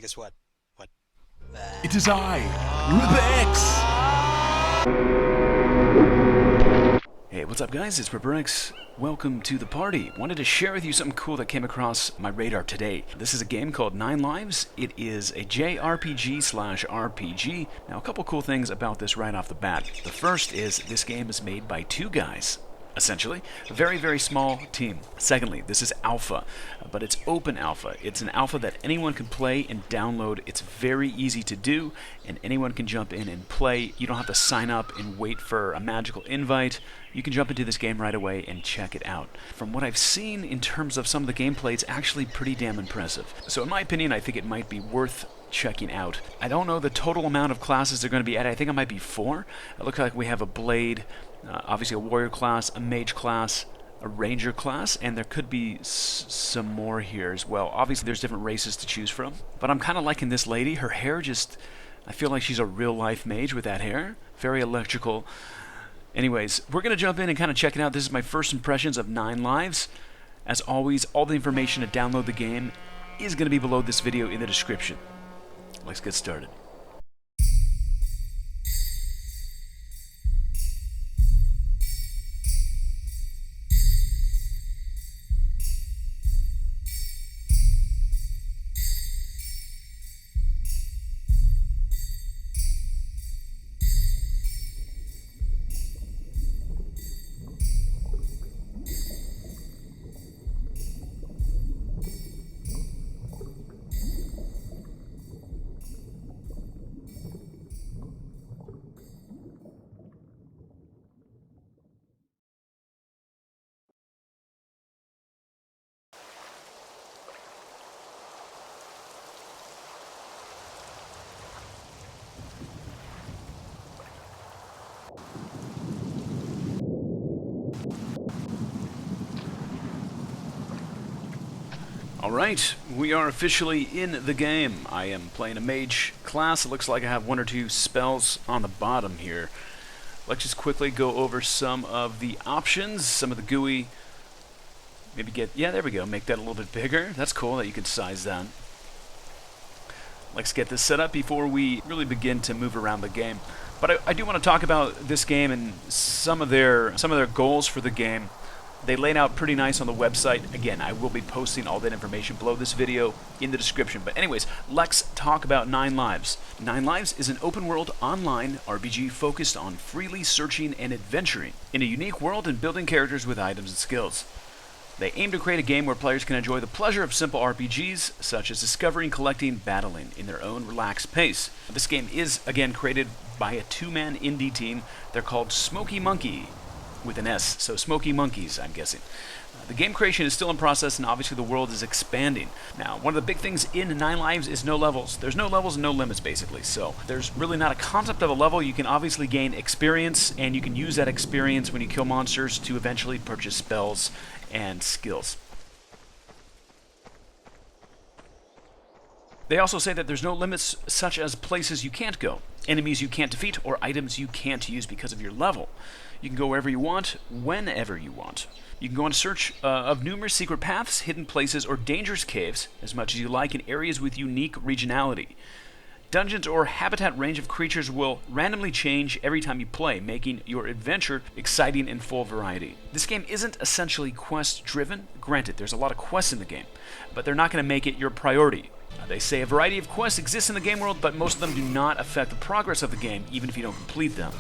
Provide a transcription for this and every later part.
guess what? What? It is I, RipperX! Hey, what's up guys? It's RipperX. Welcome to the party. Wanted to share with you something cool that came across my radar today. This is a game called Ninelives. It is a JRPG/RPG. Now, a couple cool things about this right off the bat. The first is this game is made by two guys. Essentially, a very, very small team. Secondly, this is alpha, but it's open alpha. It's an alpha that anyone can play and download. It's very easy to do, and anyone can jump in and play. You don't have to sign up and wait for a magical invite. You can jump into this game right away and check it out. From what I've seen in terms of some of the gameplay, it's actually pretty damn impressive. So in my opinion, I think it might be worth checking out. I don't know the total amount of classes they're going to be at. I think it might be 4. It looks like we have a blade, obviously a warrior class, a mage class, a ranger class, and there could be some more here as well. Obviously there's different races to choose from, but I'm kind of liking this lady. Her hair just, I feel like she's a real life mage with that hair. Very electrical. Anyways, we're going to jump in and kind of check it out. This is my first impressions of Ninelives. As always, all the information to download the game is going to be below this video in the description. Let's get started. Alright, we are officially in the game. I am playing a mage class. It looks like I have 1 or 2 spells on the bottom here. Let's just quickly go over some of the options, some of the GUI. Maybe get, yeah, there we go, make that a little bit bigger. That's cool that you can size that. Let's get this set up before we really begin to move around the game. But I do want to talk about this game and some of their goals for the game. They laid out pretty nice on the website. Again, I will be posting all that information below this video in the description. But anyways, let's talk about Ninelives. Ninelives is an open-world online RPG focused on freely searching and adventuring in a unique world and building characters with items and skills. They aim to create a game where players can enjoy the pleasure of simple RPGs, such as discovering, collecting, battling, in their own relaxed pace. This game is, again, created by a 2-man indie team. They're called Smoky Monkey, with an S, so Smoky Monkeys, I'm guessing. The game creation is still in process, and obviously the world is expanding. Now, one of the big things in Ninelives is no levels. There's no levels and no limits, basically, so there's really not a concept of a level. You can obviously gain experience, and you can use that experience when you kill monsters to eventually purchase spells and skills. They also say that there's no limits, such as places you can't go, enemies you can't defeat, or items you can't use because of your level. You can go wherever you want, whenever you want. You can go in search of numerous secret paths, hidden places, or dangerous caves, as much as you like, in areas with unique regionality. Dungeons or habitat range of creatures will randomly change every time you play, making your adventure exciting and full variety. This game isn't essentially quest-driven. Granted, there's a lot of quests in the game, but they're not going to make it your priority. They say a variety of quests exist in the game world, but most of them do not affect the progress of the game, even if you don't complete them.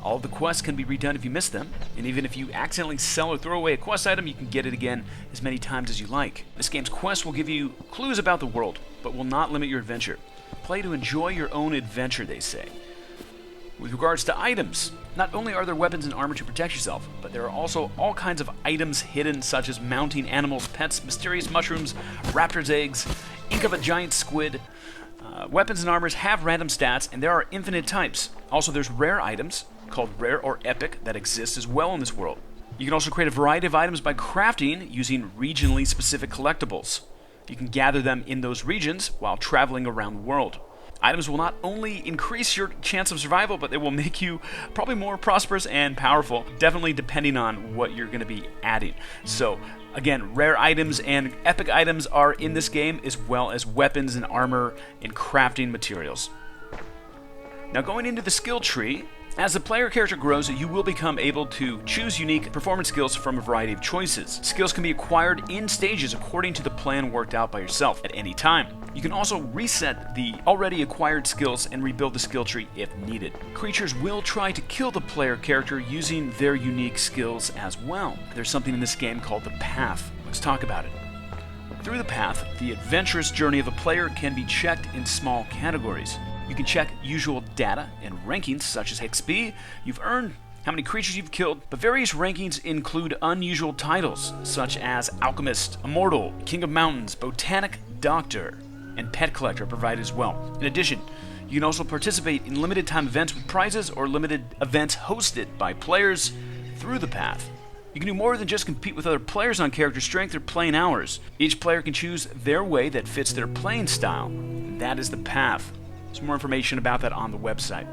All of the quests can be redone if you miss them, and even if you accidentally sell or throw away a quest item, you can get it again as many times as you like. This game's quests will give you clues about the world, but will not limit your adventure. Play to enjoy your own adventure, they say. With regards to items, not only are there weapons and armor to protect yourself, but there are also all kinds of items hidden, such as mounting animals, pets, mysterious mushrooms, raptor's eggs, ink of a giant squid. Weapons and armors have random stats, and there are infinite types. Also, there's rare items, called rare or epic, that exist as well in this world. You can also create a variety of items by crafting using regionally specific collectibles. You can gather them in those regions while traveling around the world. Items will not only increase your chance of survival, but they will make you probably more prosperous and powerful, definitely depending on what you're going to be adding. So, again, rare items and epic items are in this game, as well as weapons and armor and crafting materials. Now, going into the skill tree, as the player character grows, you will become able to choose unique performance skills from a variety of choices. Skills can be acquired in stages according to the plan worked out by yourself at any time. You can also reset the already acquired skills and rebuild the skill tree if needed. Creatures will try to kill the player character using their unique skills as well. There's something in this game called the Path. Let's talk about it. Through the Path, the adventurous journey of a player can be checked in small categories. You can check usual data and rankings such as XP you've earned, how many creatures you've killed, but various rankings include unusual titles such as Alchemist, Immortal, King of Mountains, Botanic Doctor, and Pet Collector provided as well. In addition, you can also participate in limited time events with prizes or limited events hosted by players through the Path. You can do more than just compete with other players on character strength or playing hours. Each player can choose their way that fits their playing style. That is the Path. There's more information about that on the website.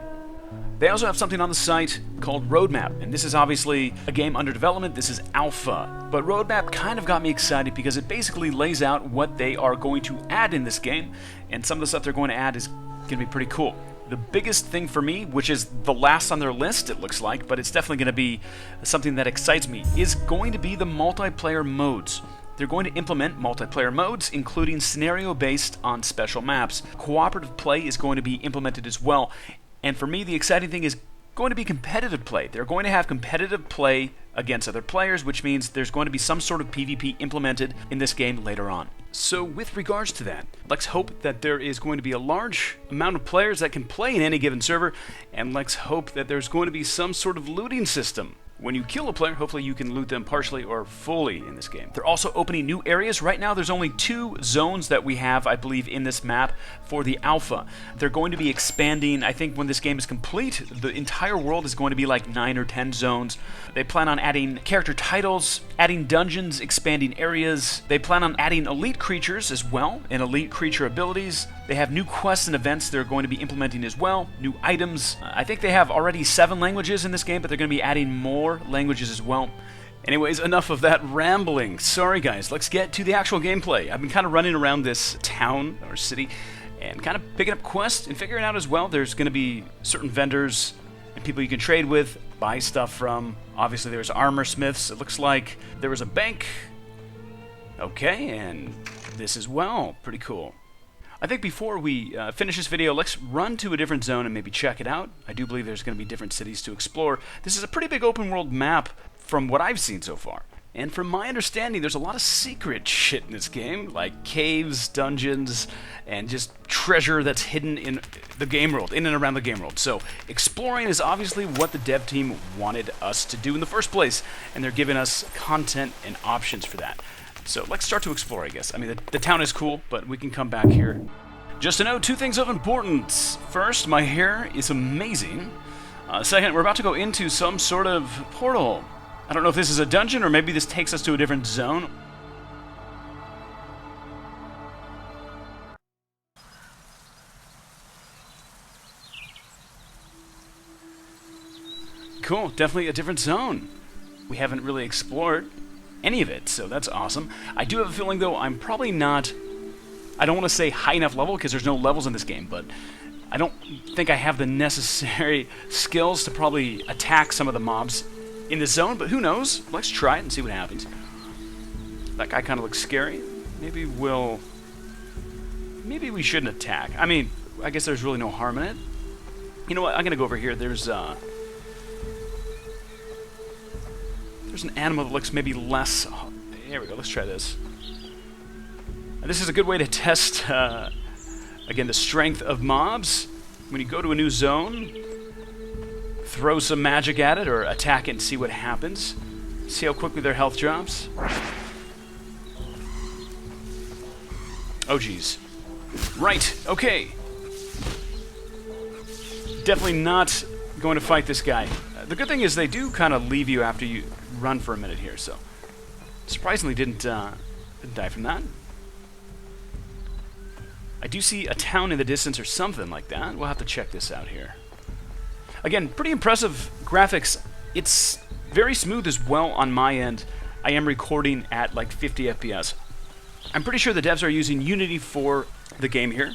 They also have something on the site called Roadmap, and this is obviously a game under development. This is alpha, but Roadmap kind of got me excited because it basically lays out what they are going to add in this game, and some of the stuff they're going to add is going to be pretty cool. The biggest thing for me, which is the last on their list, it looks like, but it's definitely going to be something that excites me, is going to be the multiplayer modes. They're going to implement multiplayer modes, including scenario-based on special maps. Cooperative play is going to be implemented as well. And for me, the exciting thing is going to be competitive play. They're going to have competitive play against other players, which means there's going to be some sort of PvP implemented in this game later on. So with regards to that, let's hope that there is going to be a large amount of players that can play in any given server, and let's hope that there's going to be some sort of looting system. When you kill a player, hopefully you can loot them partially or fully in this game. They're also opening new areas. Right now, there's only 2 zones that we have, I believe, in this map for the alpha. They're going to be expanding. I think when this game is complete, the entire world is going to be like 9 or 10 zones. They plan on adding character titles, adding dungeons, expanding areas. They plan on adding elite creatures as well, and elite creature abilities. They have new quests and events they're going to be implementing as well, new items. I think they have already 7 languages in this game, but they're going to be adding more languages as well. Anyways, enough of that rambling. Sorry guys, let's get to the actual gameplay. I've been kind of running around this town or city and kind of picking up quests and figuring out as well there's going to be certain vendors and people you can trade with, buy stuff from. Obviously there's armor smiths. It looks like there was a bank. Okay, and this as well. Pretty cool. I think before we finish this video, let's run to a different zone and maybe check it out. I do believe there's going to be different cities to explore. This is a pretty big open world map from what I've seen so far. And from my understanding, there's a lot of secret shit in this game, like caves, dungeons, and just treasure that's hidden in the game world, in and around the game world. So exploring is obviously what the dev team wanted us to do in the first place, and they're giving us content and options for that. So let's start to explore, I guess. I mean, the town is cool, but we can come back here. Just to note, 2 things of importance. First, my hair is amazing. Second, we're about to go into some sort of portal. I don't know if this is a dungeon or maybe this takes us to a different zone. Cool, definitely a different zone. We haven't really explored any of it, so that's awesome. I do have a feeling, though, I'm probably not... I don't want to say high enough level, because there's no levels in this game, but I don't think I have the necessary skills to probably attack some of the mobs in this zone, but who knows? Let's try it and see what happens. That guy kind of looks scary. Maybe we shouldn't attack. I mean, I guess there's really no harm in it. You know what? I'm going to go over here. There's an animal that looks maybe less... Here we go. Let's try this. And this is a good way to test, again, the strength of mobs. When you go to a new zone, throw some magic at it or attack it and see what happens. See how quickly their health drops. Oh, geez. Right. Okay. Definitely not going to fight this guy. The good thing is they do kind of leave you after you run for a minute here, so surprisingly didn't die from that. I do see a town in the distance or something like that. We'll have to check this out here. Again, pretty impressive graphics. It's very smooth as well on my end. I am recording at like 50 FPS. I'm pretty sure the devs are using Unity for the game here.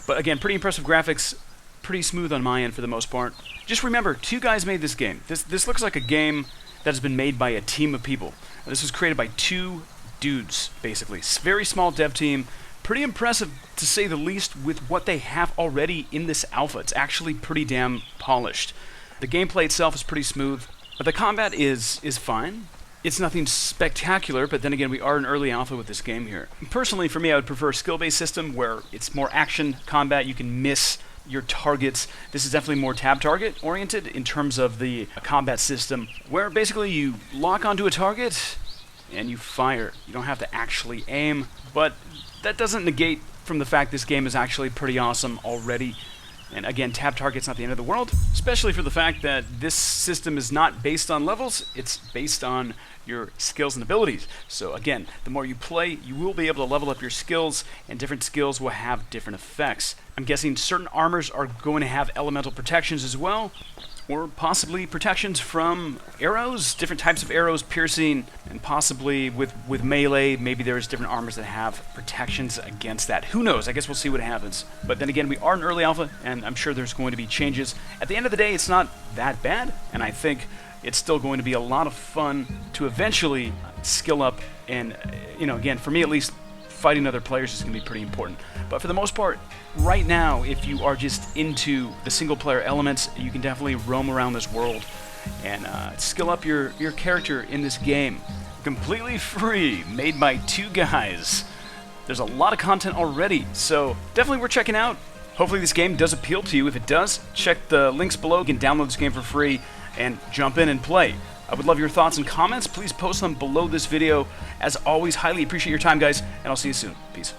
But again, pretty impressive graphics, pretty smooth on my end for the most part. Just remember, 2 guys made this game. This looks like a game that has been made by a team of people. This was created by 2 dudes, basically. Very small dev team. Pretty impressive, to say the least, with what they have already in this alpha. It's actually pretty damn polished. The gameplay itself is pretty smooth. But the combat is fine. It's nothing spectacular, but then again, we are in early alpha with this game here. Personally, for me, I would prefer a skill-based system where it's more action combat. You can miss your targets. This is definitely more tab target oriented in terms of the combat system, where basically you lock onto a target and you fire. You don't have to actually aim, but that doesn't negate from the fact this game is actually pretty awesome already. And again, tab target's not the end of the world, especially for the fact that this system is not based on levels, it's based on your skills and abilities. So again, the more you play, you will be able to level up your skills, and different skills will have different effects. I'm guessing certain armors are going to have elemental protections as well, or possibly protections from arrows, different types of arrows piercing, and possibly with melee, maybe there's different armors that have protections against that. Who knows? I guess we'll see what happens. But then again, we are in early alpha, and I'm sure there's going to be changes. At the end of the day, it's not that bad, and I think it's still going to be a lot of fun to eventually skill up, and, you know, again, for me at least, fighting other players is going to be pretty important. But for the most part, right now, if you are just into the single-player elements, you can definitely roam around this world and skill up your character in this game. Completely free, made by 2 guys. There's a lot of content already, so definitely worth checking out. Hopefully this game does appeal to you. If it does, check the links below. You can download this game for free and jump in and play. I would love your thoughts and comments. Please post them below this video. As always, highly appreciate your time, guys, and I'll see you soon. Peace.